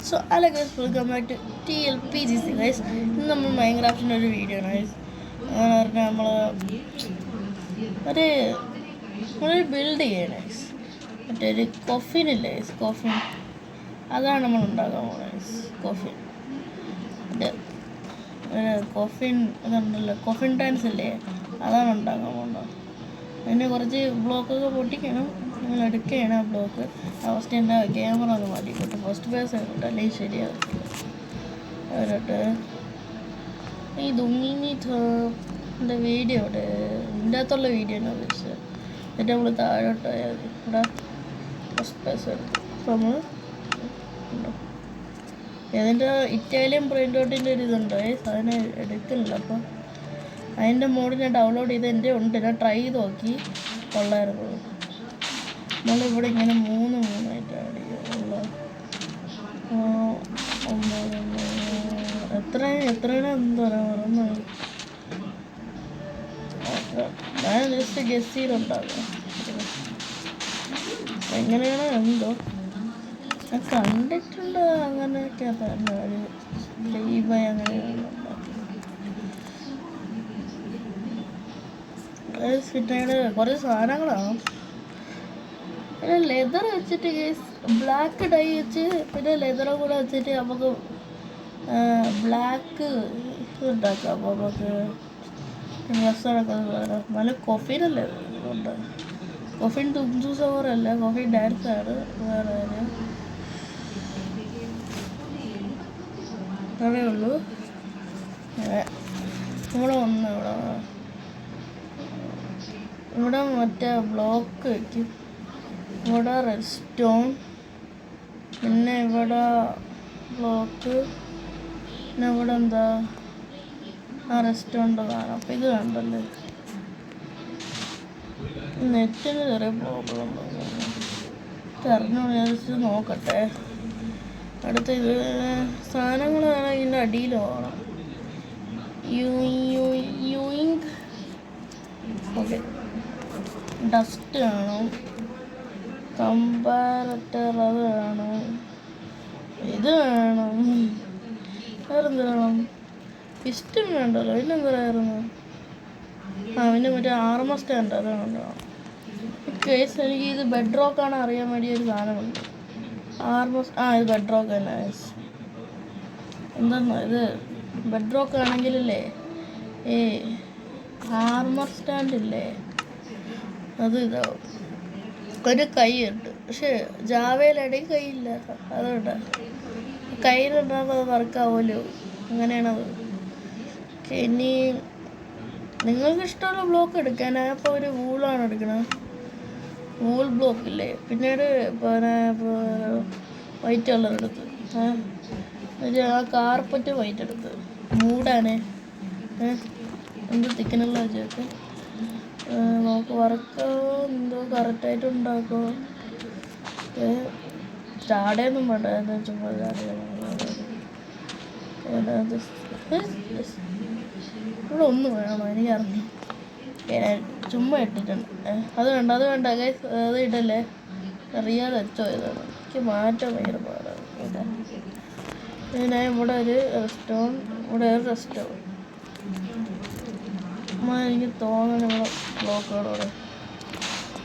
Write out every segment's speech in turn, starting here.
So hello guys, welcome back to TLPGC guys. ഇന്ന് നമ്മൾ മൈൻക്രാഫ്റ്റിൻ്റെ ഒരു വീഡിയോ ആണ് ഗൈസ്. നമ്മൾ ഒരു ബിൽഡ് ചെയ്യണം ഗൈസ്. മറ്റൊരു കൊഫിനില്ലേ ഗൈസ്, കൊഫിൻ അതാണ് നമ്മൾ ഉണ്ടാക്കാൻ പോകുന്നത് ഗൈസ്. കൊഫിൻ അതുണ്ടല്ലോ, കൊഫിൻ ടാൻസ് ഇല്ലേ, അതാണ് ഉണ്ടാക്കാൻ പോകുന്നത്. അതിന് കുറച്ച് ബ്ലോക്കൊക്കെ പൊട്ടിക്കണം. നിങ്ങൾ എടുക്കുകയാണ് ആ ബ്ലോക്ക്. ഫസ്റ്റ് എൻ്റെ ക്യാമറ ഒന്ന് മാറ്റിക്കോട്ടെ, ഫസ്റ്റ് പേഴ്സ് ആയിക്കോട്ടെ, അല്ലെങ്കിൽ ശരിയാകത്തില്ല. അവരോട്ട് ഈ ദുങ്ങിൻ്റെ വീഡിയോ ഇവിടെ ഇതിൻ്റെ അകത്തുള്ള വീഡിയോ ആണ് ഉദ്ദേശിച്ചത്. എന്നിട്ട് നമ്മൾ താഴോട്ട് ആയാൽ മതി. ഇവിടെ ഫസ്റ്റ് പേഴ്സ് എടുക്കും. അപ്പോൾ നമ്മൾ അതിൻ്റെ ഇറ്റാലിയൻ പ്രിൻ്റ് ഔട്ടിൻ്റെ ഒരു ഇതുണ്ട്, അതിനെ എടുക്കുന്നില്ല. അപ്പോൾ അതിൻ്റെ മോഡ് ഞാൻ ഡൗൺലോഡ് ചെയ്ത് എൻ്റെ ഉണ്ട്, ഞാൻ ട്രൈ ചെയ്ത് നോക്കി, കൊള്ളായിരുന്നു. നമ്മളിവിടെ ഇങ്ങനെ മൂന്നായിട്ട് ആഡ് ചെയ്യുക. എത്രയാണ് എന്താ പറയുക, ഞാൻ ജസ്റ്റ് ഗസ് ചെയ്തുണ്ടാകുക എങ്ങനെയാണ് എന്തോ ഞാൻ കണ്ടിട്ടുണ്ട്. അങ്ങനെയൊക്കെ പറഞ്ഞു ഒരു ലൈവായി അങ്ങനെയാണ് പിന്നീട് കുറേ സാധനങ്ങളാണ്. പിന്നെ ലെതർ വെച്ചിട്ട് കേസ് ബ്ലാക്ക് ഡൈ വെച്ച്, പിന്നെ ലെതറും കൂടെ വെച്ചിട്ട് നമുക്ക് ബ്ലാക്ക് ഉണ്ടാക്കാം. അപ്പോൾ നമുക്ക് ഡ്രസ്സൊക്കെ വേണം. നല്ല കൊഫീനല്ലേ ഉണ്ട്. കൊഫീൻ തുംസു സവറല്ല, കൊഫീൻ ഡാൻസാണ് വേറെ. അതേ ഉള്ളൂ. ഇവിടെ മറ്റേ ബ്ലോക്ക് വയ്ക്കും. ഇവിടെ റെഡ് സ്റ്റോൺ, പിന്നെ ഇവിടെ ബ്ലോക്ക്, പിന്നെ ഇവിടെ എന്താ ആ റെഡ് സ്റ്റോണിൻ്റെ കാണാം. അപ്പം ഇത് കണ്ടല്ലേ, നെറ്റിന് ചെറിയ പ്രോബ്ലം ഉണ്ടോ അറിഞ്ഞോളൂ. ഞാൻ ജസ്റ്റ് നോക്കട്ടെ. അടുത്ത ഇത് സാധനങ്ങൾ വേണം, ഇതിൻ്റെ അടിയിൽ പോകണം. യൂയിങ് ഓക്കെ. ഡസ്റ്റ് വേണം, കമ്പാരറ്റർ അത് വേണം, ഇത് വേണം, വേറെന്ത് വേണം, പിസ്റ്റൺ വേണ്ടല്ലോ. പിന്നെന്തായിരുന്നു, പിന്നെ മറ്റേ ആർമർ സ്റ്റാൻഡ് അത് വേണം. കേസ് എനിക്ക് ഇത് ബെഡ് റോക്കാണ് അറിയാൻ വേണ്ടി ഒരു സാധനമുണ്ട്. ഇത് ബെഡ് റോക്ക് തന്നെ. എന്താ ഇത് ബെഡ് റോക്ക് ആണെങ്കിലല്ലേ ആർമർ സ്റ്റാൻഡില്ലേ അത് ഇതാവും. ഒരു കൈ ഉണ്ട്, പക്ഷെ ജാവയിലടയിൽ കൈയില്ല. അതുകൊണ്ട് കയ്യിലുണ്ടാകുമ്പോൾ അത് വർക്കാവുമല്ലോ, അങ്ങനെയാണത്. ഇനി നിങ്ങൾക്ക് ഇഷ്ടമുള്ള ബ്ലോക്ക് എടുക്കാൻ. അപ്പോൾ ഒരു വൂളാണ് എടുക്കണത്, വൂൾ ബ്ലോക്ക് ഇല്ലേ. പിന്നീട് വൈറ്റ് കളർ എടുത്ത്, ആ കാർപ്പറ്റ് വൈറ്റ് എടുത്ത് മൂടാനേ എന്ത് തിക്കനുള്ള വെച്ചൊക്കെ നമുക്ക് വർക്ക് എന്തോ കറക്റ്റായിട്ട് ഉണ്ടാക്കുമോ. ചാടയൊന്നും വേണ്ട, ചുമ്മാ ഇവിടെ ഒന്നും വേണം എനിക്കറിഞ്ഞു. ചുമ്മാ ഇട്ടിട്ടുണ്ട്. അത് വേണ്ട ഗൈസ്, അത് ഇടല്ലേ, അറിയാതെ വെച്ചോ. ഇതാണ് എനിക്ക് മാറ്റം ഭയങ്കര പാടാണ്. പിന്നെ ഇവിടെ ഒരു റെസ്റ്റോൺ, ഇവിടെ ഒരു റെസ്റ്റോൺ. എനിക്ക് തോന്നുന്നു ഇവിടെ ബ്ലോക്കുകളോടെ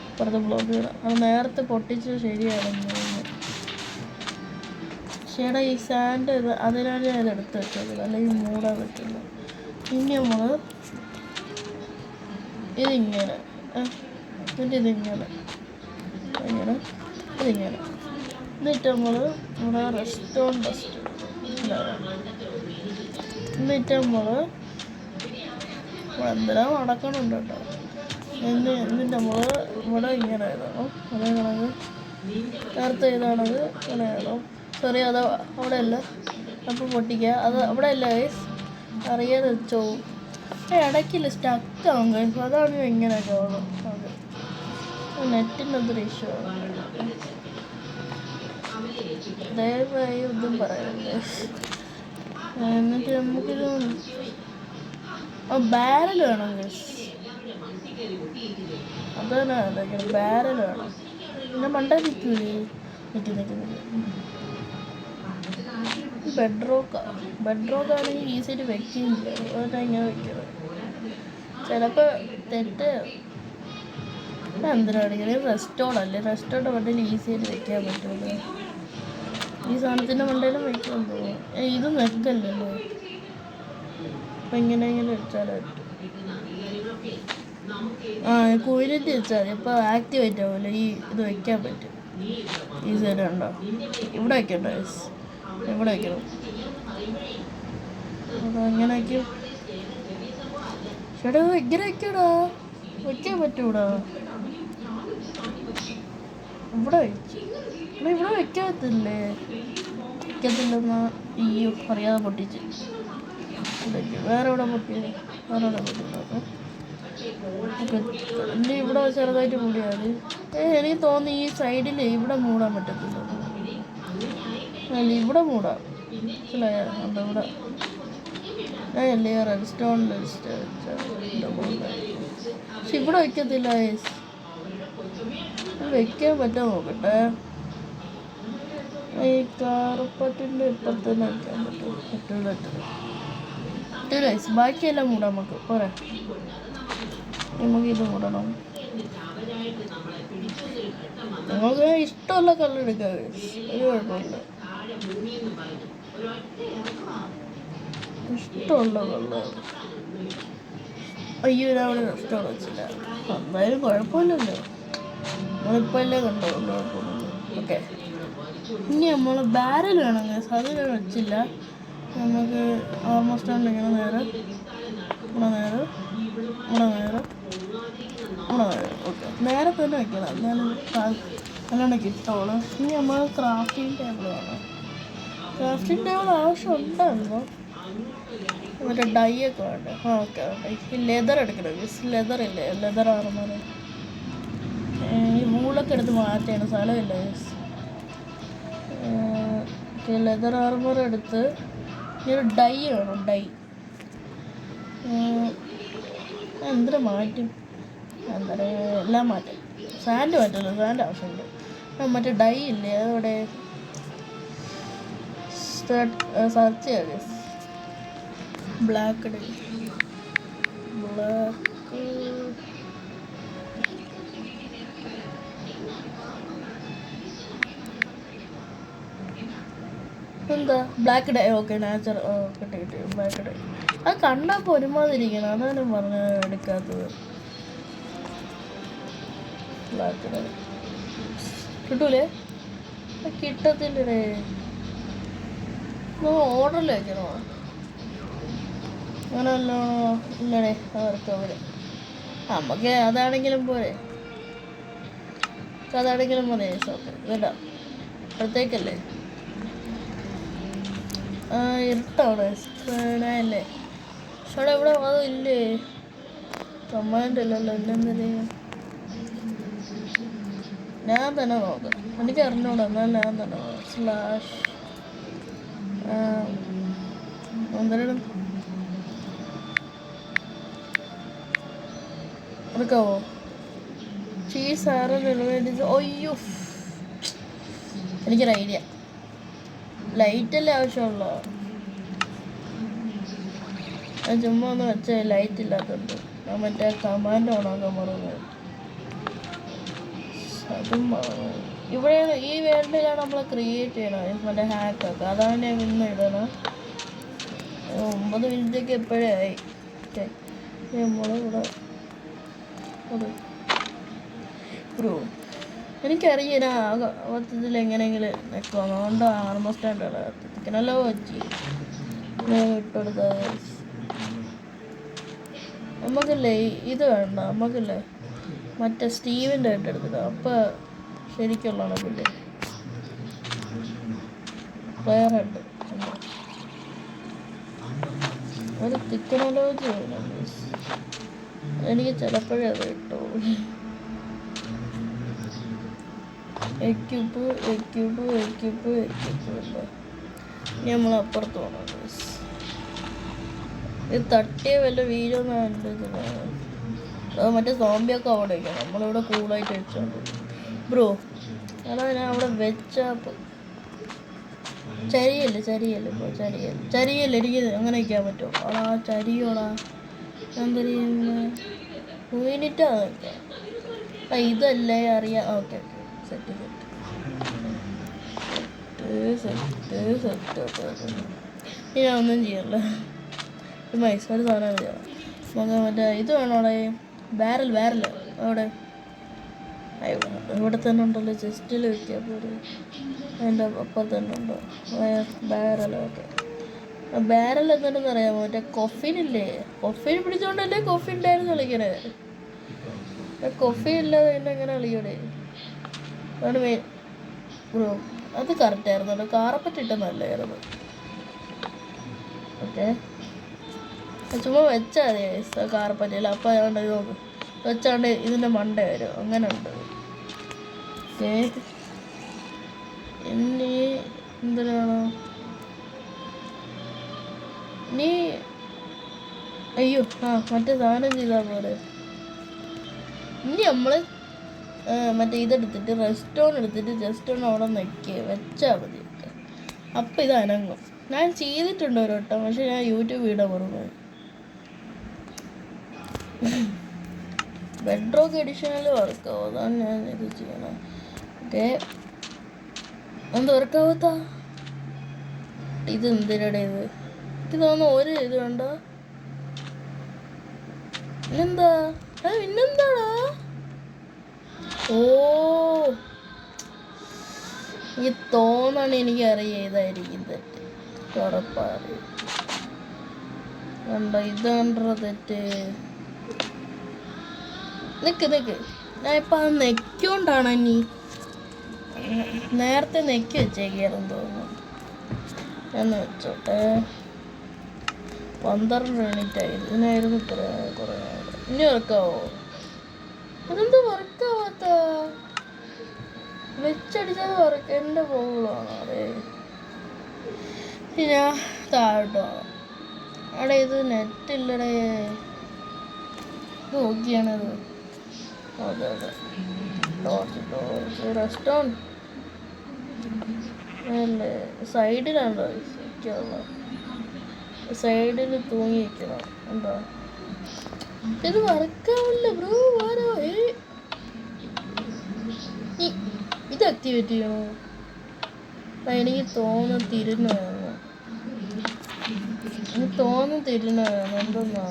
ഇപ്പുറത്തെ ബ്ലോക്ക് ഇടാം. അത് നേരത്തെ പൊട്ടിച്ച് ശരിയായിരുന്നു. ശരിയുടെ ഈ സാൻഡ് ഇത് അതിനാണ് ഞാൻ ഇത് എടുത്ത് വെച്ചത്, അല്ലെങ്കിൽ മൂടാൻ പറ്റില്ല. ഇനി നമ്മൾ ഇതിങ്ങനെ ഇതിങ്ങനെ എന്നിട്ട് നമ്മൾ ഇവിടെ റെസ്റ്റോൺ ഡസ്റ്റ് എന്നിട്ട് നമ്മൾ എന്തെല്ലാം നടക്കണുണ്ട് കേട്ടോ. എന്നിട്ട് നമ്മൾ ഇവിടെ ഇങ്ങനെ എഴുതണം. അതേ കണക്ക് നേരത്തെ ഇതാണത് ഇങ്ങനെ എഴുതണം. സോറി, അത് അവിടെ അല്ല. അപ്പോൾ പൊട്ടിക്കുക, അത് അവിടെ അല്ല ഗൈസ്, അറിയാതെ വെച്ചോ. ഇടയ്ക്കില്ല സ്റ്റക്കാവും ഗൈസ്, അതാണ് ഇങ്ങനെയൊക്കെ ആവണം. അത് നെറ്റിൻ്റെ എന്തൊരു ഇഷ്യൂ ആണ്. ദയവായി ഒന്നും പറയരുത്. എന്നിട്ട് നമുക്കിത് ബാരൽ വേണം ഗൈസ്, അതാണ് ബാരൽ വേണം. പിന്നെ മണ്ട നിൽക്കൂലേ, നിൽക്കും. ബെഡ് റോക്ക് ആണെങ്കിൽ ഈസിയായിട്ട് വെക്കുകയും ചെയ്യാം. അതുകൊണ്ട് ഇങ്ങനെ വെക്കുന്നത് ചിലപ്പോൾ തെറ്റ് എന്തിനാണെങ്കിലും റെസ്റ്റോറല്ലേ മണ്ടയിൽ ഈസിയായിട്ട് വെക്കാൻ പറ്റുമല്ലോ. ഈ സാധനത്തിൻ്റെ മണ്ടയിലും വെക്കാൻ പോകും. ഇത് വെക്കല്ലല്ലോ. അപ്പം ഇങ്ങനെയെങ്കിലും വെച്ചാൽ പറ്റും. കുഴിലിട്ട് വെച്ചാൽ മതി. അപ്പോൾ ആക്ടിവേറ്റ് ആവുമല്ലോ. ഇത് വെക്കാൻ പറ്റും. ഈ സൈഡ് ഉണ്ടോ? ഇവിടെ വെക്കണ്ട, ഇവിടെ വെക്കണം. അപ്പോൾ അങ്ങനെ വയ്ക്കും. ചേട്ടാ ഇങ്ങനെ വെക്കടാ, വെക്കാൻ പറ്റൂടാ. ഇവിടെ ഇവിടെ വെക്കാൻ പറ്റില്ലേ? വെക്കത്തില്ലെന്നാ അറിയാതെ പൊട്ടിച്ച്. വേറെ എവിടെ പൊട്ടിയത്? എൻ്റെ ഇവിടെ ചെറുതായിട്ട് മൂടിയാൽ എനിക്ക് തോന്നി ഈ സൈഡിൽ ഇവിടെ മൂടാൻ പറ്റത്തില്ല. അല്ല ഇവിടെ മൂടാം. മനസ്സിലായോ? ഇവിടെ അല്ലേ റെഡ് സ്റ്റോണിൽ പക്ഷെ ഇവിടെ വയ്ക്കത്തില്ല. വെക്കാൻ പറ്റാൻ നോക്കട്ടെ. ഈ കാർപ്പറ്റിൻ്റെ ഇപ്പുറത്തന്നെ വെക്കാൻ പറ്റൂല. ബാക്കിയെല്ലാം മൂടാം നമുക്ക്. പോരാ, നമുക്ക് ഇത് മൂടണം. നിങ്ങൾക്ക് ഇഷ്ടമുള്ള കളർ എടുക്കാം, ഒരു കുഴപ്പമില്ല. ഇഷ്ടമുള്ള കളർ. അയ്യോ, ഞാൻ അവിടെ ഇഷ്ടമുള്ള വെച്ചില്ല. എന്തായാലും കുഴപ്പമില്ലല്ലോ, നമ്മളിപ്പോൾ എല്ലാം കണ്ടോ, കുഴപ്പമൊന്നുമില്ല. ഓക്കെ, ഇനി നമ്മൾ ബാരൽ വേണമെങ്കിൽ അത് ഞാൻ വെച്ചില്ല. നമുക്ക് ഓൾമോസ്റ്റ് ഇങ്ങനെ നേരെ ഓക്കെ, നേരെ തന്നെ വയ്ക്കണം. നല്ലോണം കിട്ടുള്ളൂ. ഇനി നമ്മൾ ക്രാഫ്റ്റിംഗ് ടേബിൾ വേണം. ക്രാഫ്റ്റിംഗ് ടേബിൾ ആവശ്യമുണ്ടായിരുന്നു. മറ്റേ ഡൈ ഒക്കെ വേണ്ടേ? ഓക്കെ, ഈ ലെതർ എടുക്കണം. ലെതർ ഇല്ലേ, ലെതർ ആർമർ. ഈ വൂളൊക്കെ എടുത്ത് മാറ്റിയാണ്, സ്ഥലമില്ല. ലെതർ ആർമർ എടുത്ത് ഒരു ഡൈ വേണം. എന്തിനാ മാറ്റും? എന്താ എല്ലാം മാറ്റും. സാൻഡ് മാറ്റല്ലോ, സാൻഡ് ആവശ്യമുണ്ട്. മറ്റേ ഡൈ ഇല്ലേ, അതവിടെ സെർച്ച് ചെയ്യാം. ബ്ലാക്ക് ഡൈ, എന്താ ബ്ലാക്ക് ഡൈ. Okay, natural. കിട്ടി ബ്ലാക്ക് ഡൈ. അത് കണ്ടപ്പോൾ ഒരുമാതിരിക്കണം, അതാണ് പറഞ്ഞ എടുക്കാത്തത്. ബ്ലാക്ക് ഡൈ കിട്ടൂലേ? കിട്ടത്തില്ലേ? ഓർഡറിൽ വെക്കണോ? അങ്ങനെയല്ലോ. ഇല്ലടേ, അവർക്ക് അവര് നമുക്ക് അതാണെങ്കിലും പോരെ, അതാണെങ്കിലും മതി. ഓക്കെ, കേട്ടോ, അപ്പോഴത്തേക്കല്ലേ ഇരുട്ടാണ് അല്ലേ? പക്ഷേ ഇവിടെ അതില്ലേ, കമാൻഡ് അല്ലല്ലോ. എന്നെന്തിനും ഞാൻ തന്നെ നോക്കാം. എനിക്ക് അറിഞ്ഞൂടാ, എന്നാൽ ഞാൻ തന്നെ സ്ലാഷ് എന്തിനും എടുക്കാവോ? ചീസ് അയ്യോ, എനിക്കൊരു ഐഡിയ. ലൈറ്റല്ലേ ആവശ്യമുള്ളൂ. ഞാൻ ചുമ്മാ ഒന്ന് വെച്ച ലൈറ്റ് ഇല്ലാത്തതുണ്ട്. ഞാൻ മറ്റേ കമാൻഡ് ഓണാക്കാൻ മറന്നത്. അതും ഇവിടെയാണ്, ഈ വേൾഡിലാണ് നമ്മൾ ക്രിയേറ്റ് ചെയ്യണം മറ്റേ ഹാക്കൊക്കെ. അതാണ് ഞാൻ ഇന്ന് ഇടണം. 9 മിനിറ്റൊക്കെ എപ്പോഴേ ആയി. നമ്മളിവിടെ ബ്രോ എനിക്കറിയാം അബദ്ധത്തിൽ എങ്ങനെയെങ്കിലും നിൽക്കും. അതുകൊണ്ട് ആൾമോസ്റ്റ് ആയിട്ടല്ലോ വെച്ച് ഇട്ടെടുത്ത. നമുക്കല്ലേ ഇത് വേണ്ട, നമുക്കല്ലേ മറ്റേ സ്റ്റീവിൻ്റെ ആയിട്ട് എടുത്തിട്ട് അപ്പം ശരിക്കുള്ളതാണ്. പിന്നെ പ്ലെയർ ഹെഡ് ഒരു ടെക്നോളജി വേണം. എനിക്ക് ചിലപ്പോഴേ അത് കിട്ടുള്ളൂ. എക്യൂപ്പ് അല്ല, നമ്മൾ അപ്പുറത്ത് പോകണം. ഇത് തട്ടിയ വല്ല വീഴൊന്നും എൻ്റെ ഇതിലാണ്. അത് മറ്റേ സോംബിയൊക്കെ അവിടെ വയ്ക്കണം. നമ്മളിവിടെ കൂളായിട്ട് വെച്ചോണ്ട് ബ്രോ. അതാ ഞാൻ അവിടെ വെച്ചപ്പോൾ ചരിയല്ലേ ഇപ്പോൾ ചരിയല്ലേ എനിക്ക് അങ്ങനെ വയ്ക്കാൻ പറ്റുമോ? ഓളാ ചരിയോളാ എന്തൊരു യൂണിറ്റാ വയ്ക്കാം. ഇതല്ലേ അറിയാം. ഓക്കെ സെറ്റ് ഞാൻ ഒന്നും ചെയ്യല്ല. മൈസൂർ സാധനം ചെയ്യാം. നമുക്ക് മറ്റേ ഇത് വേണോടെ ബാരൽ അവിടെ ഇവിടെ തന്നെ ഉണ്ടല്ലോ. ചെസ്റ്റിൽ വെക്കുക പോലെ അതിൻ്റെ അപ്പം തന്നെ ഉണ്ടോ ബാരലൊക്കെ. ബാരൽ എന്താണെന്ന് അറിയാമോ? മറ്റേ കൊഫിനില്ലേ, കൊഫിൻ പിടിച്ചോണ്ടല്ലേ കൊഫിൻ ഡാൻസ് കളിക്കണേ. കൊഫി ഇല്ലാതെ പിന്നെ എങ്ങനെ കളിക്കണേ? അതാണ് മെയിൻ ബ്രോ. അത് കറക്റ്റായിരുന്നല്ലോ. കാറപ്പറ്റിട്ട് നല്ലായിരുന്നു. ഓക്കെ ചുമ്മാ വെച്ചാൽ മതി കാറപ്പറ്റില്ല. അപ്പം അതുകൊണ്ട് ഇത് നോക്കും വെച്ചാണ്ട് ഇതിൻ്റെ മണ്ട വരും. അങ്ങനെ ഉണ്ട്. ഓക്കെ ഇനി എന്തിനാണോ നീ അയ്യോ മറ്റേ സാധനം ചെയ്താൽ പോലെ. ഇനി നമ്മൾ മറ്റേ ഇതെടുത്തിട്ട് റെസ്റ്റോൺ എടുത്തിട്ട് ജസ്റ്റ് ഒന്ന് അവിടെ വെച്ചാൽ മതി. അപ്പം ഇത് അനങ്ങും. ഞാൻ ചെയ്തിട്ടുണ്ട് ഒരു വട്ടം, പക്ഷെ ഞാൻ യൂട്യൂബ് വീഡിയോ പറഞ്ഞു. ബെഡ്റോക്ക് എഡിഷനിൽ വർക്കാവും. അതാണ് ഞാൻ ഇത് ചെയ്യണം. ഓക്കെ എന്ത് വർക്കാവത്താ? ഇത് എന്തിനടെ ഇത്? എനിക്ക് തോന്നുന്നു ഒരു ഇത് കണ്ടോ. പിന്നെന്താ പിന്നെന്താടാ? ഓ എനിക്ക് തോന്നണ എനിക്കറിയാം ഇതായിരിക്കും തെറ്റ്. ഉറപ്പറിയാം കണ്ടോ. ഇത് കണ്ടോ തെറ്റ്. നിക്ക് ഞാൻ ഇപ്പം അത് നെക്കൊണ്ടാണ് ഇനി നേരത്തെ നെക്കി വെച്ചേക്കാരെന്ന് തോന്നുന്നു. എന്ന് വെച്ചോട്ടെ. 12 മിനിറ്റായി. ഇതിനായിരുന്നു ഇത്ര കുറേ. ഇനി വർക്കാവോ? അതെന്ത് വർക്കാവാത്ത? വെച്ചടിച്ചത് വർക്ക് എൻ്റെ പ്രോബ്ലമാണ്. അതെ ഞാൻ താഴോട്ടോ. അവിടെ ഇത് നെറ്റില്ലടേ. ഇത് നോക്കിയാണത്. അതെ റെസ്റ്റോറൻറ്റ് അല്ലേ സൈഡിലാണോ ഇരിക്കാനുള്ള? സൈഡിൽ തൂങ്ങി വയ്ക്കണം. എന്താ ഇത് വർക്കാവില്ല ബ്രോ. ആരോ ഇത് ആക്ടിവേറ്റ് ചെയ്യണോ? എനിക്ക് തോന്നുന്നു തിരുന്ന് വേണം. എന്തെന്നാ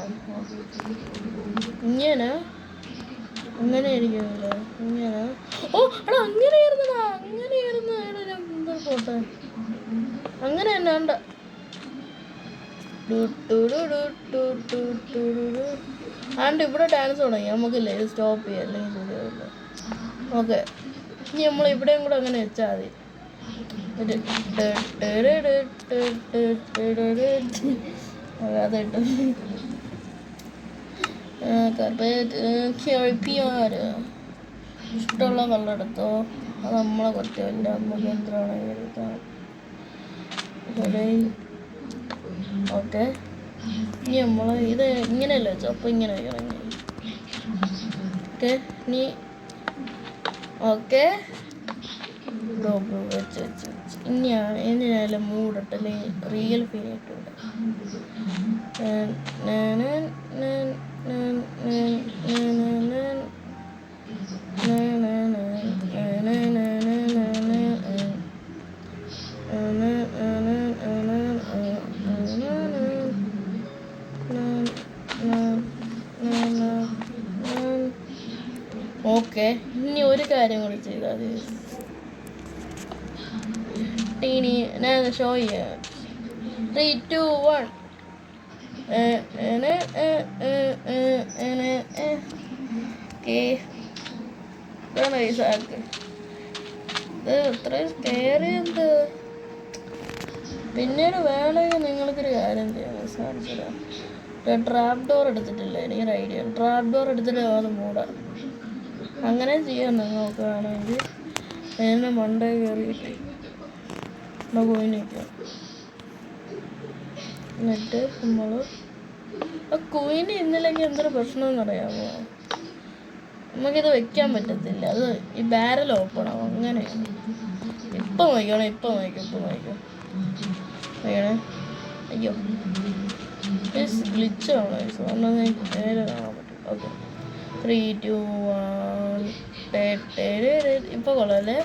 ഇങ്ങനെ അങ്ങനെ ആയിരിക്കുമല്ലോ. ഇങ്ങനെ അങ്ങനെയായിരുന്നു എന്താ പോട്ടെ. അങ്ങനെ തന്നെ ഉണ്ട്. ആണ്ട് ഇവിടെ ഡാൻസ് തുടങ്ങി. നമുക്കില്ലേ ഇത് സ്റ്റോപ്പ് ചെയ്യാം, അല്ലെങ്കിൽ ശരിയാവില്ല. ഓക്കെ ഇനി നമ്മൾ ഇവിടെയും കൂടെ അങ്ങനെ വെച്ചാൽ മതി. അതിട്ട് ഇഷ്ടമുള്ള കളറെടുത്തോ. അത് നമ്മളെ കുറ്റമില്ല. നമുക്ക് എന്തിനാണെങ്കിൽ എടുക്കാം. ഓക്കെ ഇനി നമ്മൾ ഇത് ഇങ്ങനെയല്ല വെച്ചോ. അപ്പോൾ ഇങ്ങനെ വയ്ക്കണമെങ്കിൽ ഓക്കെ ഇനി ഓക്കെ ബ്രോ വെച്ച് ഇനിയായാലും മൂടട്ടല്ലേ റിയൽ ഫീൽ ആയിട്ടുണ്ട്. ഓക്കെ ഇനി ഒരു കാര്യം കൂടി ചെയ്താൽ മതി. ഞാൻ ഷോ ചെയ്യാം. 3, 2, 1 ഇതാണ് ഈ സാക്ക്. ഇത് അത്രയും കയറിയത്. പിന്നീട് വേണമെങ്കിൽ നിങ്ങൾക്കൊരു കാര്യം ചെയ്യാം. സാധിച്ചില്ല ട്രാപ്പ് ഡോർ എടുത്തിട്ടില്ല. എനിക്കൊരു ഐഡിയ. ട്രാപ്പ് ഡോർ എടുത്തിട്ട് അത് മൂടാം. അങ്ങനെ ചെയ്യാം. നിങ്ങൾക്ക് വേണമെങ്കിൽ അതിന് മണ്ടേ കയറിയിട്ട് പോയി നിൽക്കാം. എന്നിട്ട് നമ്മൾ ആ കുയിന് ഇന്നില്ലെങ്കിൽ എന്തൊരു പ്രശ്നമെന്ന് അറിയാമോ? നമുക്കിത് വെക്കാൻ പറ്റത്തില്ല. അത് ഈ ബാരൽ ഓപ്പൺ ആവും. അങ്ങനെയാണ്. ഇപ്പം വയ്ക്കണം. വേണേ അയ്യോ ഗ്ലിച്ചാണ് കാരണം നേരെ കാണാൻ പറ്റും. ഓക്കെ 3, 2, 1 ഇപ്പോൾ കൊള്ളാല്ലേ.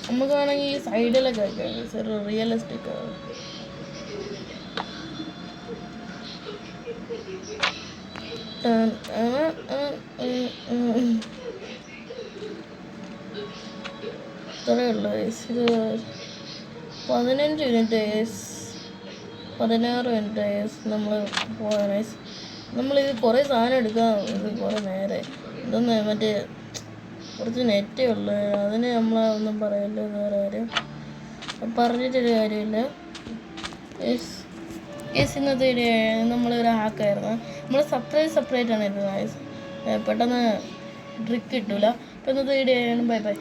നമുക്ക് വേണമെങ്കിൽ ഈ സൈഡിലൊക്കെ വെക്കാം, റിയലിസ്റ്റിക് ആണ്. ഇത്രയേ ഉള്ളൂ ഇത് 15 മിനിറ്റ് 16 മിനിറ്റ് നമ്മൾ പോകാൻ. നമ്മളിത് കുറേ സാധനം എടുക്കാം, ഇത് കുറേ നേരെ ഇതൊന്ന് മറ്റേ കുറച്ച് നെറ്റേ ഉള്ളു, അതിന് നമ്മളൊന്നും പറയല്ലോ, വേറെ കാര്യം പറഞ്ഞിട്ടൊരു കാര്യമില്ല. ഇന്നത്തെ വീഡിയോ നമ്മളൊരു ഹാക്കായിരുന്നു. നമ്മൾ സെപ്പറേറ്റ് ആണ് ഇരുന്നത്. പെട്ടെന്ന് ട്രിക്ക് കിട്ടൂല. അപ്പോൾ ഇന്നത്തെ വീഡിയോ ബൈ ബൈ.